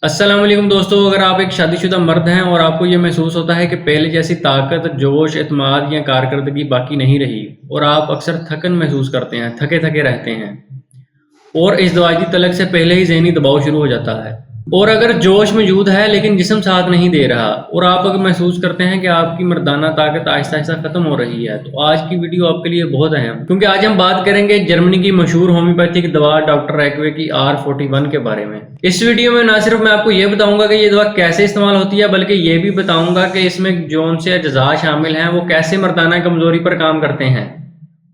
अस्सलाम वालेकुम दोस्तों, अगर आप एक शादीशुदा मर्द हैं और आपको ये महसूस होता है कि पहले जैसी ताकत, जोश, एतमाद या कारकर्दगी बाकी नहीं रही और आप अक्सर थकन महसूस करते हैं, थके थके रहते हैं और इज़दिवाजी तलक से पहले ही ज़हनी दबाव शुरू हो जाता है, और अगर जोश मौजूद है लेकिन जिस्म साथ नहीं दे रहा और आप अगर महसूस करते हैं कि आपकी मर्दाना ताकत आहिस्ता आहिस्ता ख़त्म हो रही है, तो आज की वीडियो आपके लिए बहुत अहम, क्योंकि आज हम बात करेंगे जर्मनी की मशहूर होम्योपैथिक दवा डॉक्टर एक्वे की R41 के बारे में। इस वीडियो में ना सिर्फ मैं आपको ये बताऊंगा कि ये दवा कैसे इस्तेमाल होती है, बल्कि ये भी बताऊंगा कि इसमें जौन से अज्जा शामिल हैं वो कैसे मर्दाना कमजोरी पर काम करते हैं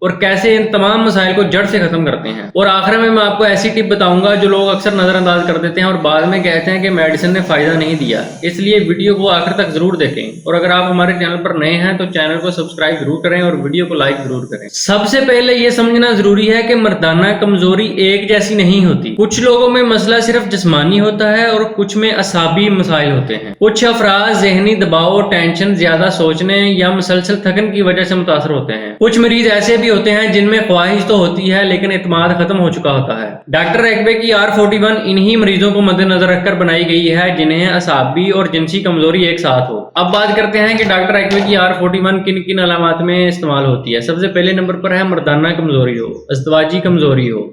और कैसे इन तमाम मसाइल को जड़ से खत्म करते हैं। और आखिर में मैं आपको ऐसी टिप बताऊंगा जो लोग अक्सर नजरअंदाज कर देते हैं और बाद में कहते हैं कि मेडिसिन ने फायदा नहीं दिया। इसलिए वीडियो को आखिर तक जरूर देखें और अगर आप हमारे चैनल पर नए हैं तो चैनल को सब्सक्राइब जरूर करें और वीडियो को लाइक जरूर करें। सबसे पहले ये समझना जरूरी है कि मर्दाना कमजोरी एक जैसी नहीं होती। कुछ लोगों में मसला सिर्फ जिस्मानी होता है और कुछ में असाबी मसाइल होते हैं। कुछ अफराज जहनी दबाव, टेंशन, ज्यादा सोचने या मुसलसल थकन की वजह से मुतासर होते हैं। कुछ मरीज ऐसे भी होते हैं जिनमें ख्वाहिश तो होती है लेकिन इत्मीनान खत्म हो चुका होता है। डॉक्टर एक्वे की R41 इन्हीं मरीजों को मद्देनजर रखकर बनाई गई है जिन्हें असाबी और जिनसी कमजोरी एक साथ हो। अब बात करते हैं कि डॉक्टर एक्वे की R41 किन किन अलामात में इस्तेमाल होती है। सबसे पहले नंबर पर है मर्दाना कमजोरी हो, इज़दिवाजी कमजोरी हो,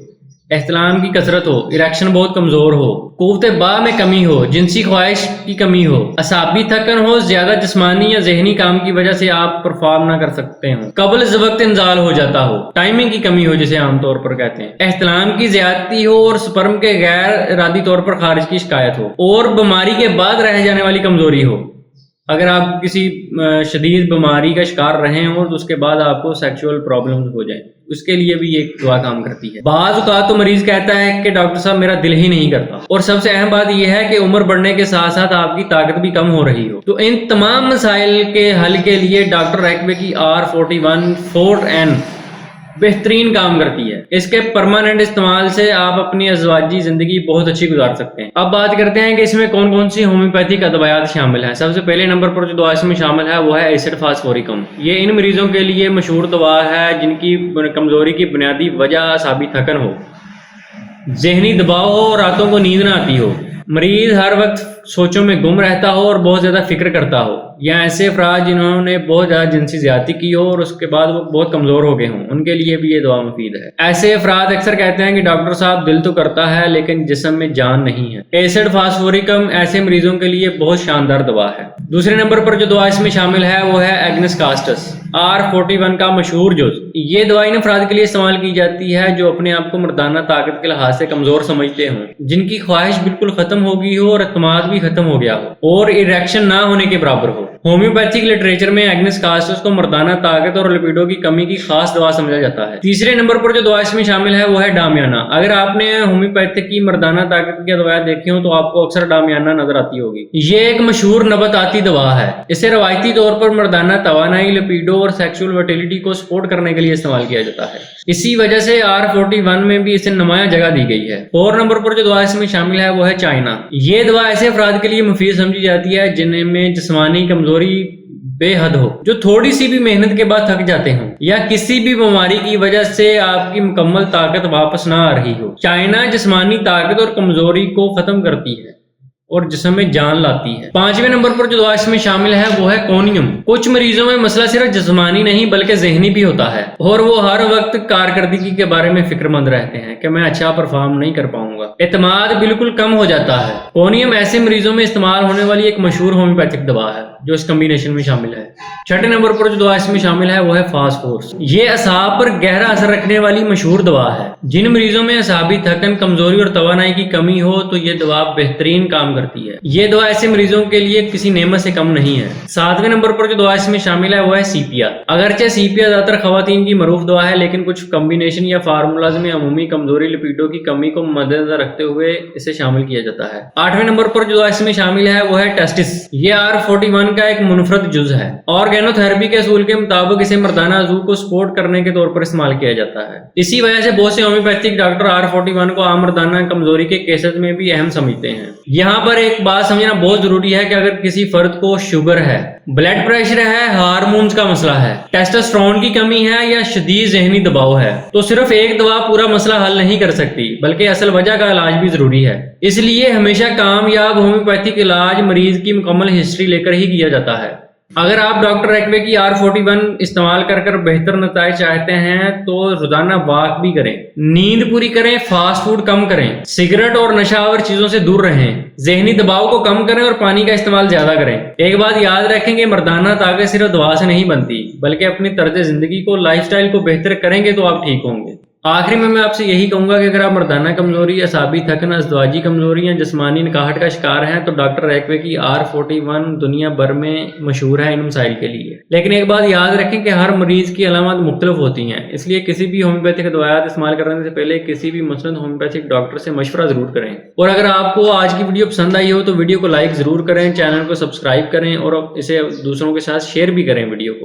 एहतलाम की कसरत हो, इरेक्शन बहुत कमजोर हो, कुव्वत बा में कमी हो, जिनसी ख्वाहिश की कमी हो, असाबी थकन हो, ज्यादा जिस्मानी या जहनी काम की वजह से आप परफॉर्म ना कर सकते हो, कबल वक्त इंजाल हो जाता हो, टाइमिंग की कमी हो जिसे आमतौर पर कहते हैं, एहतलाम की ज्यादती हो और स्पर्म के गैर इरादी तौर पर खारिज की शिकायत हो, और बीमारी के बाद रह जाने वाली कमजोरी हो। अगर आप किसी शदीद बीमारी का शिकार रहे हों तो उसके बाद आपको सेक्सुअल प्रॉब्लम्स हो जाए, उसके लिए भी ये दवा काम करती है। बाज़ औक़ात तो मरीज कहता है कि डॉक्टर साहब मेरा दिल ही नहीं करता। और सबसे अहम बात यह है कि उम्र बढ़ने के साथ साथ आपकी ताकत भी कम हो रही हो। तो इन तमाम मसाइल के हल के लिए डॉक्टर एक्वे की R41 4N बेहतरीन काम करती है। इसके परमानेंट इस्तेमाल से आप अपनी अज़वाजी जिंदगी बहुत अच्छी गुजार सकते हैं। अब बात करते हैं कि इसमें कौन कौन सी होम्योपैथिक अदवायात शामिल हैं। सबसे पहले नंबर पर जो दवा इसमें शामिल है वो है एसिड फास्फोरिकम। ये इन मरीजों के लिए मशहूर दवा है जिनकी कमजोरी की बुनियादी वजह असाबी थकन हो, जहनी दबाव हो और रातों को नींद ना आती हो, मरीज हर वक्त सोचों में गुम रहता हो और बहुत ज्यादा फिक्र करता हो, या ऐसे अफराद जिन्होंने बहुत ज्यादा जिनसी ज्यादती की हो और उसके बाद वो बहुत कमजोर हो गए हों, उनके लिए भी ये दवा मुफीद है। ऐसे अफराद अक्सर कहते हैं कि डॉक्टर साहब दिल तो करता है लेकिन जिस्म में जान नहीं है। एसिड फास्फोरिकम ऐसे मरीजों के लिए बहुत शानदार दवा है। दूसरे नंबर पर जो दवा इसमें शामिल है वो है एग्नेस कास्टस, R41 का मशहूर जुज। ये दवा इन अफराद के लिए इस्तेमाल की जाती है जो अपने आप को मर्दाना ताकत के लिहाज से कमजोर समझते हों, जिनकी ख्वाहिश बिल्कुल खत्म हो गई हो और एतमाद भी खत्म हो गया हो और इरेक्शन ना होने के बराबर हो। होम्योपैथिक लिटरेचर में एग्नेस कास्टस को मर्दाना ताकत और लिपिडो की कमी की खास दवा समझा जाता है। तीसरे नंबर पर जो दवा इसमें शामिल है वो है डामियाना। अगर आपने होम्योपैथिक की मर्दाना ताकत की दवाएं देखी हो तो आपको अक्सर डामियाना नजर आती होगी। ये एक मशहूर नबताती दवा है। इसे रवायती तौर पर मर्दाना तवानाई, लिपिडो और सेक्सुअल फर्टिलिटी को सपोर्ट करने के लिए इस्तेमाल किया जाता है। इसी वजह से R41 में भी इसे नुमाया जगह दी गई है। और नंबर पर जो दवा इसमें शामिल है वो है चाइना। ये दवा ऐसे अफराद के लिए मुफीद समझी जाती है जिनमें जिस्मानी कमजोरी बेहद हो, जो थोड़ी सी भी मेहनत के बाद थक जाते हों या किसी भी बीमारी की वजह से आपकी मुकम्मल ताकत वापस ना आ रही हो। चाइना जिस्मानी ताकत और कमजोरी को खत्म करती है और जिस्म में जान लाती है। पांचवें नंबर पर जो दवा इसमें शामिल है वो है कोनियम। कुछ मरीजों में मसला सिर्फ जिस्मानी नहीं बल्कि जहनी भी होता है और वो हर वक्त कारकर्दगी के बारे में फिक्रमंद रहते हैं कि मैं अच्छा परफॉर्म नहीं कर पाऊंगा, एतमाद बिल्कुल कम हो जाता है। कोनियम ऐसे मरीजों में इस्तेमाल होने वाली एक मशहूर होम्योपैथिक दवा है जो इस कम्बिनेशन में शामिल है। छठे नंबर पर जो दवा इसमें शामिल है वो है फास्फोर्स। ये असाब पर गहरा असर रखने वाली मशहूर दवा है। जिन मरीजों में असाबी थकन, कमजोरी और तवानाई की कमी हो तो ये दवा बेहतरीन काम करती है। ये दवा ऐसे मरीजों के लिए किसी नेमत से कम नहीं है। सातवें नंबर पर जो दवा इसमें शामिल है वो है सीपिया। अगरचे सीपिया ज्यादातर खवातीन की मरूफ दवा है लेकिन कुछ कम्बिनेशन या फार्मूलाज में अमूमी कमजोरी, लिपिडो की कमी को मद्देनजर रखते हुए इसे शामिल किया जाता है। आठवें नंबर पर जो दवा इसमें शामिल है वो है टेस्टिस। ये R41 का एक मुनफरद जुज है। ऑर्गेनोथेरेपी के असूल के मुताबिक इसे मर्दाना अज़ू को सपोर्ट करने के तौर पर इस्तेमाल किया जाता है। इसी वजह से बहुत से होम्योपैथिक डॉक्टर R41 को आम मर्दाना कमजोरी के केसेस में भी अहम समझते हैं। यहाँ पर पर एक बात समझना बहुत जरूरी है कि अगर किसी फर्द को शुगर है, ब्लड प्रेशर है, हार्मोन्स का मसला है, टेस्टोस्टेरोन की कमी है या शदीद ज़हनी दबाव है, तो सिर्फ एक दवा पूरा मसला हल नहीं कर सकती, बल्कि असल वजह का इलाज भी जरूरी है। इसलिए हमेशा कामयाब होम्योपैथिक इलाज मरीज की मुकम्मल हिस्ट्री लेकर ही किया जाता है। अगर आप डॉक्टर एक्वे की R41 इस्तेमाल कर बेहतर नतीजे चाहते हैं तो रोजाना वॉक भी करें, नींद पूरी करें, फास्ट फूड कम करें, सिगरेट और नशावर चीजों से दूर रहें, ज़हनी दबाव को कम करें और पानी का इस्तेमाल ज्यादा करें। एक बात याद रखें कि मर्दाना ताकत सिर्फ दवा से नहीं बनती, बल्कि अपनी तर्ज जिंदगी को, लाइफस्टाइल को बेहतर करेंगे तो आप ठीक होंगे। आखिरी में मैं आपसे यही कहूंगा कि अगर आप मर्दाना कमजोरी, असाबी थकन, अज़दवाजी कमजोरी या जिस्मानी नकाहट का शिकार हैं तो डॉक्टर एक्वे की R41 दुनिया भर में मशहूर है इन मसाइल के लिए। लेकिन एक बात याद रखें कि हर मरीज की अलामत मुख्तलिफ होती हैं, इसलिए किसी भी होम्योपैथिक दवाइयात इस्तेमाल करने से पहले किसी भी मुस्लिम होम्योपैथिक डॉक्टर से मशवरा जरूर करें। और अगर आपको आज की वीडियो पसंद आई हो तो वीडियो को लाइक जरूर करें, चैनल को सब्सक्राइब करें और इसे दूसरों के साथ शेयर भी करें वीडियो को।